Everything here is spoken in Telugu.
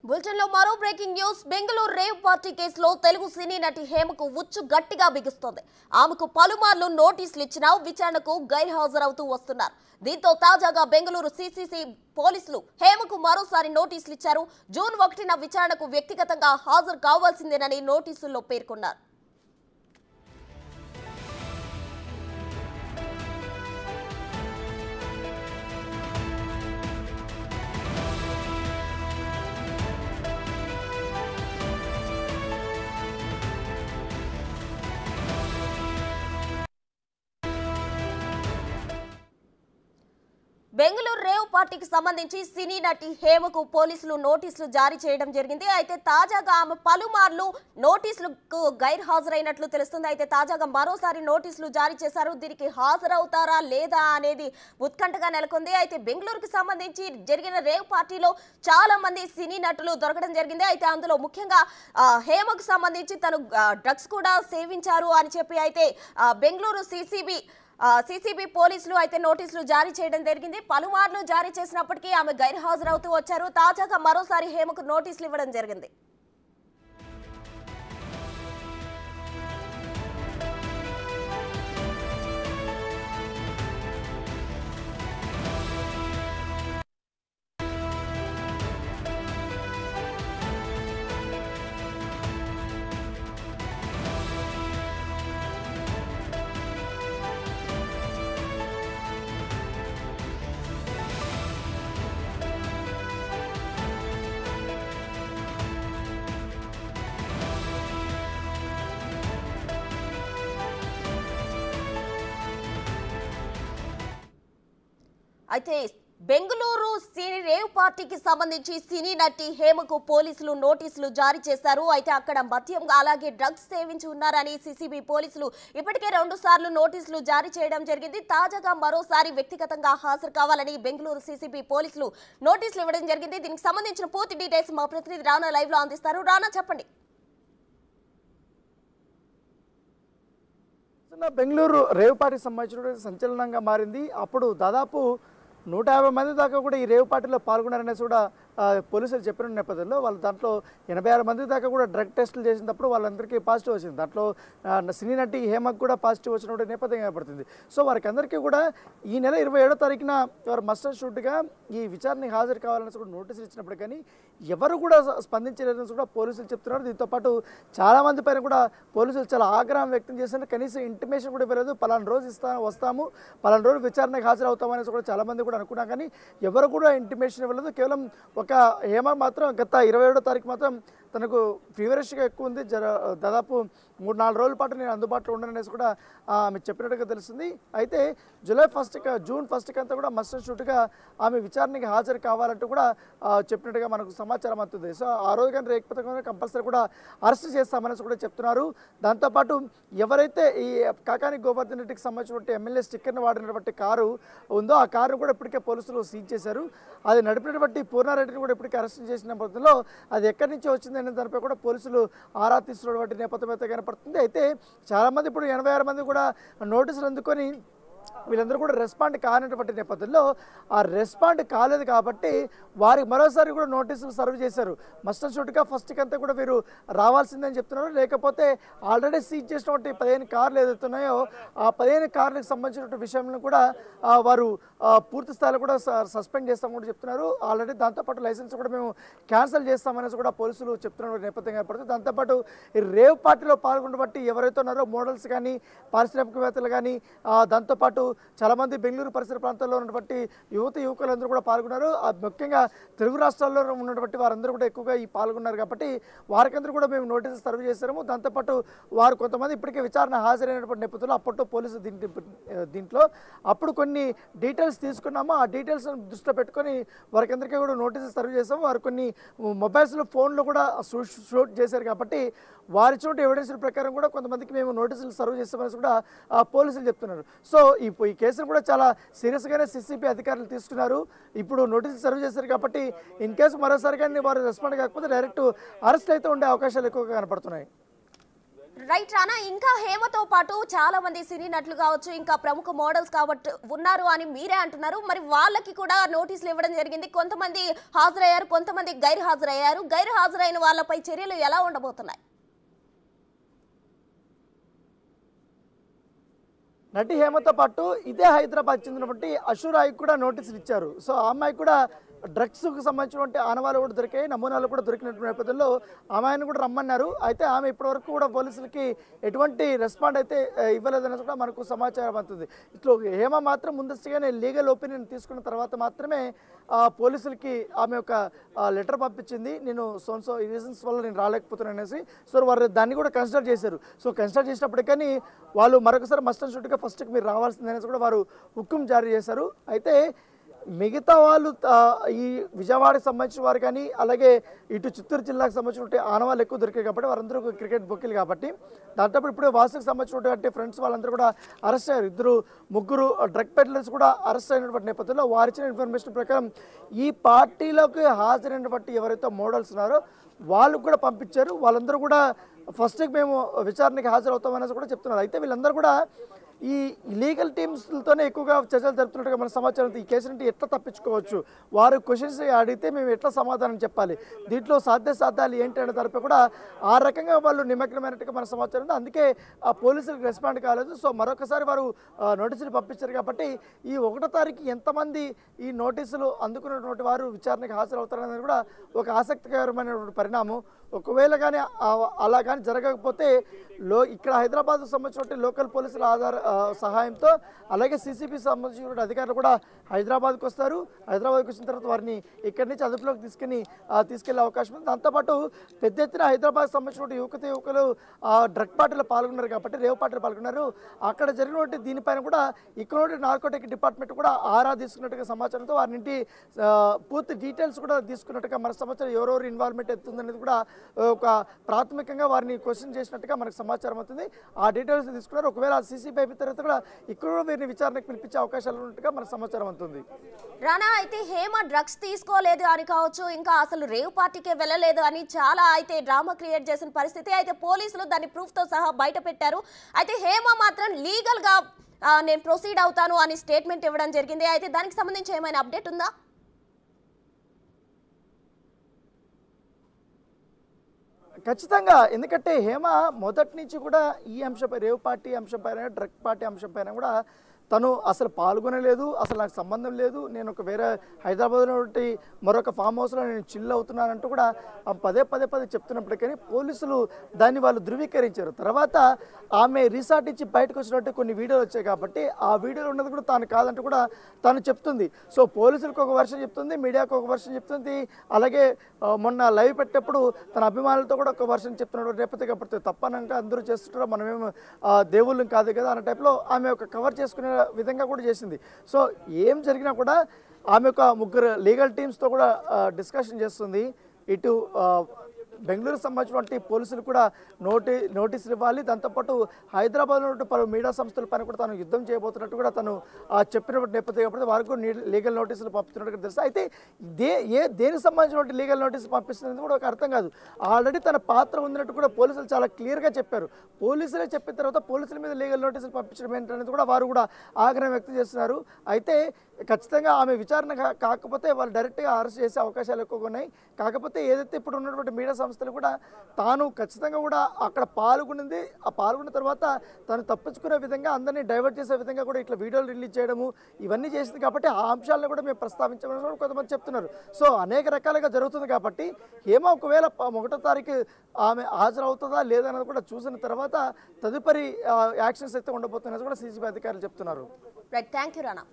బులెటిన్లో మరో breaking news. Bengaluru rave party కేసులో తెలుగు సినీ నటి హేమకు ఉచ్చు గట్టిగా బిగుస్తోంది. ఆమెకు పలుమార్లు నోటీసులు ఇచ్చినా విచారణకు గైర్హాజరవుతూ వస్తున్నారు. దీంతో తాజాగా బెంగళూరు సిసిసి పోలీసులు హేమకు మరోసారి నోటీసులు ఇచ్చారు. జూన్ 1న విచారణకు వ్యక్తిగతంగా హాజరు కావాల్సిందేనని నోటీసుల్లో పేర్కొన్నారు. బెంగళూరు రేవ్ పార్టీకి సంబంధించి సినీ నటి హేమకు పోలీసులు నోటీసులు జారీ చేయడం జరిగింది. అయితే తాజాగా ఆమె పలుమార్లు నోటీసులకు గైర్హాజరైనట్లు తెలుస్తుంది. అయితే తాజాగా మరోసారి నోటీసులు జారీ చేశారు. దీనికి హాజరవుతారా లేదా అనేది ఉత్కంఠగా నెలకొంది. అయితే బెంగళూరుకి సంబంధించి జరిగిన రేవ్ పార్టీలో చాలా మంది సినీ నటులు దొరకడం జరిగింది. అయితే అందులో ముఖ్యంగా హేమకు సంబంధించి తను డ్రగ్స్ కూడా సేవించారు అని చెప్పి అయితే బెంగళూరు సిసిబి పోలీసులు అయితే నోటీసులు జారీ చేయడం జరిగింది. పలుమార్లు జారీ చేసినప్పటికీ ఆమె గైర్హాజరవుతూ వచ్చారు. తాజాగా మరోసారి హేమకు నోటీసులు ఇవ్వడం జరిగింది. అయితే బెంగళూరు సినీ రేవ్ పార్టీకి సంబంధించి సినీ నటి హేమకు పోలీసులు నోటీసులు జారీ చేశారు. అయితే అక్కడ మద్యంగా అలాగే డ్రగ్స్ సేవించి ఉన్నారని సిసిబి పోలీసులు ఇప్పటికే 2 సార్లు నోటీసులు జారీ చేయడం జరిగింది. తాజాగా మరోసారి వ్యక్తిగతంగా హాజరు కావాలని బెంగళూరు సిసిబి పోలీసులు నోటీసులు ఇవ్వడం జరిగింది. దీనికి సంబంధించిన పూర్తి డీటెయిల్స్ మా ప్రతినిధి రానా లైవ్ లో అందిస్తారు. రానా, చెప్పండి. బెంగళూరు రేవ్ పార్టీకి సంబంధించిన సంచలనంగా మారింది. అప్పుడు దాదాపు 150 మంది దాకా కూడా ఈ రేవ్ పార్టీలో పాల్గొన్నారనేసి కూడా పోలీసులు చెప్పిన నేపథ్యంలో వాళ్ళు దాంట్లో 86 మంది దాకా కూడా డ్రగ్ టెస్టులు చేసినప్పుడు వాళ్ళందరికీ పాజిటివ్ వచ్చింది. దాంట్లో సినీ నటి హేమకు కూడా పాజిటివ్ వచ్చినప్పుడు నేపథ్యం ఏర్పడుతుంది. సో వారికి అందరికీ కూడా ఈ నెల 27వ తారీఖున వారు మస్టర్ షూట్గా ఈ విచారణకి హాజరు కావాలని కూడా నోటీసులు ఇచ్చినప్పుడు కానీ ఎవరు కూడా స్పందించలేదని కూడా పోలీసులు చెప్తున్నారు. దీంతోపాటు చాలామంది పైన కూడా పోలీసులు చాలా ఆగ్రహం వ్యక్తం చేస్తున్నారు. కనీసం ఇంటిమేషన్ కూడా ఇవ్వలేదు. పలానా రోజు వస్తాము, పలానా రోజు విచారణకు హాజరు అవుతామనేసి కూడా చాలామంది కూడా అనుకున్నా కానీ ఎవరు కూడా ఇంటిమేషన్ ఇవ్వలేదు. కేవలం ఒక హేమ మాత్రం గత 27వ తారీఖు మాత్రం తనకు ఫీవరిష్గా ఎక్కువ ఉంది, దాదాపు 3-4 రోజుల పాటు నేను అందుబాటులో ఉండననేసి కూడా ఆమె చెప్పినట్టుగా తెలుస్తుంది. అయితే జూన్ 1కి అంతా కూడా మస్టర్ షూట్గా ఆమె విచారణకి హాజరు కావాలంటూ కూడా చెప్పినట్టుగా మనకు సమాచారం అందుతుంది. సో ఆ రోజు కానీ రేకపోతే కంపల్సరీ కూడా అరెస్ట్ చేస్తామనేసి కూడా చెప్తున్నారు. దాంతోపాటు ఎవరైతే ఈ కాకాని గోవర్ధన్ రెడ్డికి సంబంధించినటువంటి ఎమ్మెల్యే స్టిక్కర్ని వాడినటువంటి కారు ఉందో ఆ కారును కూడా ఇప్పటికే పోలీసులు సీజ్ చేశారు. అది నడిపినటువంటి పూర్ణారెడ్డిని కూడా ఇప్పటికే అరెస్ట్ చేసిన నేపథ్యంలో అది ఎక్కడి నుంచి వచ్చింది అనే దానిపై కూడా పోలీసులు ఆరా తీస్తున్నటువంటి నేపథ్యం అయితే కనపడుతుంది. అయితే చాలామంది ఇప్పుడు 86 మంది కూడా నోటీసులు అందుకొని వీళ్ళందరూ కూడా రెస్పాండ్ కానటువంటి నేపథ్యంలో ఆ రెస్పాండ్ కాలేదు కాబట్టి వారికి మరోసారి కూడా నోటీసులు సర్వ్ చేశారు. మస్టర్ షూట్గా ఫస్ట్కి అంతా కూడా వీరు రావాల్సిందని చెప్తున్నారు. లేకపోతే ఆల్రెడీ సీజ్ చేసినటువంటి 15 కార్లు ఏదైతే ఉన్నాయో ఆ 15 కార్లకు సంబంధించినటువంటి విషయంలో కూడా వారు పూర్తి స్థాయిలో కూడా సస్పెండ్ చేస్తామని కూడా చెప్తున్నారు. ఆల్రెడీ దాంతోపాటు లైసెన్స్ కూడా మేము క్యాన్సిల్ చేస్తామనేసి కూడా పోలీసులు చెప్తున్న నేపథ్యం ఏర్పడుతుంది. దాంతోపాటు ఈ రేవ్ పార్టీలో పాల్గొనబట్టి ఎవరైతే ఉన్నారో మోడల్స్ కానీ పారిశ్రామికవేత్తలు కానీ దాంతోపాటు చాలామంది బెంగళూరు పరిసర ప్రాంతాల్లో ఉన్నటువంటి యువకులందరూ కూడా పాల్గొన్నారు. ముఖ్యంగా తెలుగు రాష్ట్రాల్లో ఉన్నటువంటి వారందరూ కూడా ఎక్కువగా ఈ పాల్గొన్నారు కాబట్టి వారికందరూ కూడా మేము నోటీసులు సర్వ్ చేశాము. దాంతోపాటు వారు కొంతమంది ఇప్పటికే విచారణ హాజరైనటువంటి నేపథ్యంలో అప్పట్లో పోలీసు దీంట్లో అప్పుడు కొన్ని డీటెయిల్స్ తీసుకున్నాము. ఆ డీటెయిల్స్ దృష్టిలో పెట్టుకొని వారికందరికీ కూడా నోటీసులు సర్వ్ చేసాము. వారు కొన్ని మొబైల్స్లో ఫోన్లు కూడా షూట్ చేశారు కాబట్టి వారి చోటు ఎవిడెన్స్ ప్రకారం కూడా కొంతమందికి మేము నోటీసులు సర్వ్ చేస్తామని కూడా పోలీసులు చెప్తున్నారు. సో ఈ కేసును కూడా చాలా సీరియస్గానే సిసిబి అధికారులు తీసుకున్నారు. ఇప్పుడు నోటీసులు సర్వ్ చేశారు కాబట్టి ఇన్ కేసు మరోసారి కానీ వారు రెస్పాండ్ కాకపోతే డైరెక్ట్ అరెస్ట్ అయితే ఉండే అవకాశాలు ఎక్కువగా కనపడుతున్నాయి. రైట్ రానా, ఇంకా హేమతో పాటు చాలా మంది సినీ నటులు కావచ్చు, ఇంకా ప్రముఖ మోడల్స్ కాబట్టి ఉన్నారు అని మీరే అంటున్నారు. మరి వాళ్ళకి కూడా నోటీసులు ఇవ్వడం జరిగింది. కొంతమంది హాజరయ్యారు, కొంతమంది గైర్ హాజరయ్యారు. గైర్ హాజరైన వాళ్ళపై చర్యలు ఎలా ఉండబోతున్నాయి? నటి హేమతో పాటు ఇదే హైదరాబాద్ చెందినటువంటి అషురాయికి కూడా నోటీసులు ఇచ్చారు. సో ఆ అమ్మాయి కూడా డ్రగ్స్కు సంబంధించినటువంటి ఆనవాళ్ళు కూడా దొరికాయి, నమూనాలు కూడా దొరికినటువంటి నేపథ్యంలో ఆమెను కూడా రమ్మన్నారు. అయితే ఆమె ఇప్పటివరకు కూడా పోలీసులకి ఎటువంటి రెస్పాండ్ అయితే ఇవ్వలేదని కూడా మనకు సమాచారం అవుతుంది. ఇట్లా హేమ మాత్రం ముందస్తుగానే లీగల్ ఒపీనియన్ తీసుకున్న తర్వాత మాత్రమే పోలీసులకి ఆమె ఒక లెటర్ పంపించింది. నేను సోన్సో ఈ రీజన్స్ వల్ల నేను రాలేకపోతున్నాను అనేసి. సో వారు దాన్ని కూడా కన్సిడర్ చేశారు. సో కన్సిడర్ చేసినప్పటికీ వాళ్ళు మరొకసారి మస్ట్ అండ్ షుడ్గా ఫస్ట్కి మీరు రావాల్సిందనేసి కూడా వారు హుకుం జారీ చేశారు. అయితే మిగతా వాళ్ళు ఈ విజయవాడకి సంబంధించిన వారు కానీ అలాగే ఇటు చిత్తూరు జిల్లాకు సంబంధించినటువంటి ఆనవాళ్ళు ఎక్కువ దొరికాయి కాబట్టి వారందరూ క్రికెట్ బొక్కీలు కాబట్టి దాంతో ఇప్పుడు వాసుకు సంబంధించినటువంటి ఫ్రెండ్స్ వాళ్ళందరూ కూడా అరెస్ట్ అయ్యారు. ముగ్గురు డ్రగ్ పెడ్లర్స్ కూడా అరెస్ట్ అయినటువంటి నేపథ్యంలో వారు ఇచ్చిన ఇన్ఫర్మేషన్ ప్రకారం ఈ పార్టీలోకి హాజరైనటువంటి ఎవరైతే మోడల్స్ ఉన్నారో వాళ్ళు కూడా పంపించారు. వాళ్ళందరూ కూడా ఫస్ట్కి మేము విచారణకి హాజరవుతామనేసి కూడా చెప్తున్నారు. అయితే వీళ్ళందరూ కూడా ఈ లీగల్ టీమ్స్తోనే ఎక్కువగా చర్చలు జరుపుతున్నట్టుగా మన సమాచారం. ఈ కేసు నుండి ఎట్లా తప్పించుకోవచ్చు, వారు క్వశ్చన్స్ అడిగితే మేము ఎట్లా సమాధానం చెప్పాలి, దీంట్లో సాధ్యాలు ఏంటి అనే దానిపై కూడా ఆ రకంగా వాళ్ళు నిమగ్నమైనట్టుగా మన సమాచారం. అందుకే ఆ పోలీసులకు రెస్పాండ్ కాలేదు. సో మరొకసారి వారు నోటీసులు పంపించారు కాబట్టి ఈ 1వ తారీఖు ఎంతమంది ఈ నోటీసులు అందుకున్నటువంటి వారు విచారణకు హాజరవుతారనేది కూడా ఒక ఆసక్తికరమైనటువంటి పరిణామం. ఒకవేళ కానీ అలా కానీ జరగకపోతే ఇక్కడ హైదరాబాద్కు సంబంధించిన లోకల్ పోలీసుల సహాయంతో అలాగే సీసీపీ సంబంధించిన అధికారులు కూడా హైదరాబాద్కు వస్తారు. హైదరాబాద్కి వచ్చిన తర్వాత వారిని ఇక్కడి నుంచి అదుపులోకి తీసుకెళ్లే అవకాశం ఉంది. దాంతోపాటు పెద్ద ఎత్తున హైదరాబాద్ సంబంధించిన యువకులు డ్రగ్ పార్టీలో పాల్గొన్నారు కాబట్టి రేవ్ పార్టీలో పాల్గొన్నారు. అక్కడ జరిగినటువంటి దీనిపైన కూడా ఇక్కడ నార్కోటిక్ డిపార్ట్మెంట్ కూడా ఆరా తీసుకున్నట్టుగా సమాచారంతో వారి నుండి పూర్తి డీటెయిల్స్ కూడా తీసుకున్నట్టుగా మన సమాచారం. ఎవరెవరు ఇన్వాల్వ్మెంట్ అవుతుందనేది కూడా ఒక ప్రాథమికంగా వారిని క్వశ్చన్ చేసినట్టుగా మనకు సమాచారం అవుతుంది. ఆ డీటెయిల్స్ తీసుకున్నారు. ఒకవేళ సీసీపీ అయిపోయిన తర్వాత కూడా ఇక్కడ వీరిని విచారణకు పిలిపించే అవకాశాలు ఉన్నట్టుగా మనకు సమాచారం అవుతుంది. రానా, అయితే హేమ డ్రగ్స్ తీసుకోలేదు అని కావచ్చు, ఇంకా అసలు రేవ్ పార్టీకే వెళ్ళలేదు అని చాలా అయితే డ్రామా క్రియేట్ చేసిన పరిస్థితి. అయితే పోలీసులు దాన్ని ప్రూఫ్తో సహా బయట పెట్టారు. అయితే హేమ మాత్రం లీగల్గా నేను ప్రొసీడ్ అవుతాను అని స్టేట్మెంట్ ఇవ్వడం జరిగింది. అయితే దానికి సంబంధించి ఏమైనా అప్డేట్ ఉందా? ఖచ్చితంగా, ఎందుకంటే హేమ మొదటి నుంచి కూడా ఈ అంశంపై రేవ్ పార్టీ అంశంపైన డ్రగ్ పార్టీ అంశంపైన కూడా తను అసలు పాల్గొనలేదు, అసలు నాకు సంబంధం లేదు, నేను ఒక వేరే హైదరాబాద్లో మరొక ఫామ్ హౌస్లో నేను చిల్ అవుతున్నానంటూ కూడా పదే చెప్తున్నప్పటికీ పోలీసులు దాన్ని వాళ్ళు ధృవీకరించారు. తర్వాత ఆమె రిసార్ట్ ఇచ్చి బయటకు వచ్చినట్టు కొన్ని వీడియోలు వచ్చాయి కాబట్టి ఆ వీడియోలో ఉన్నది కూడా తాను కాదంటూ కూడా తను చెప్తుంది. సో పోలీసులకు ఒక వర్షన్ చెప్తుంది, మీడియాకు ఒక వర్షన్ చెప్తుంది, అలాగే మొన్న లైవ్ పెట్టేప్పుడు తన అభిమానులతో కూడా ఒక వర్షన్ చెప్తున్నాడు. రేపటికప్పుడు తప్పనంక అందరూ చేస్తుంటారు, మనమేమో దేవుళ్ళం కాదు కదా అన్న టైప్లో ఆమె ఒక కవర్ చేసుకునే విధంగా కూడా చేసింది. సో ఏం జరిగినా కూడా ఆమె ఒక ముగ్గురు లీగల్ టీమ్స్తో కూడా డిస్కషన్ చేస్తుంది. ఇటు బెంగళూరు సంబంధించినటువంటి పోలీసులు కూడా నోటీసులు ఇవ్వాలి. దాంతోపాటు హైదరాబాద్లో ఉన్న పలు మీడియా సంస్థల పైన కూడా తను యుద్ధం చేయబోతున్నట్టు కూడా తను చెప్పినటువంటి నేపథ్యం కాబట్టి వారికి కూడా లీగల్ నోటీసులు పంపుతున్నట్టు తెలుసు. అయితే దేనికి సంబంధించినటువంటి లీగల్ నోటీసులు పంపిస్తున్నది కూడా ఒక అర్థం కాదు. ఆల్రెడీ తన పాత్ర ఉందినట్టు కూడా పోలీసులు చాలా క్లియర్గా చెప్పారు. పోలీసులే చెప్పిన తర్వాత పోలీసుల మీద లీగల్ నోటీసులు పంపించడం ఏంటనేది కూడా వారు కూడా ఆగ్రహం వ్యక్తం చేస్తున్నారు. అయితే ఖచ్చితంగా ఆమె విచారణ కాకపోతే వాళ్ళు డైరెక్ట్గా అరెస్ట్ చేసే అవకాశాలు ఎక్కువగా ఉన్నాయి. కాకపోతే ఏదైతే ఇప్పుడు ఉన్నటువంటి మీడియా సంస్థలు కూడా తాను ఖచ్చితంగా కూడా అక్కడ పాల్గొనింది, ఆ పాల్గొన్న తర్వాత తను తప్పించుకునే విధంగా అందరినీ డైవర్ట్ చేసే విధంగా కూడా ఇట్లా వీడియోలు రిలీజ్ చేయడము ఇవన్నీ చేసింది కాబట్టి ఆ అంశాలను కూడా మేము ప్రస్తావించమని కూడా కొంతమంది చెప్తున్నారు. సో అనేక రకాలుగా జరుగుతుంది కాబట్టి ఏమో ఒకవేళ 1వ తారీఖు ఆమె హాజరవుతుందా లేదన్నది కూడా చూసిన తర్వాత తదుపరి యాక్షన్స్ అయితే ఉండబోతున్నది కూడా సీసీబీ అధికారులు చెప్తున్నారు. Right, thank you Rana.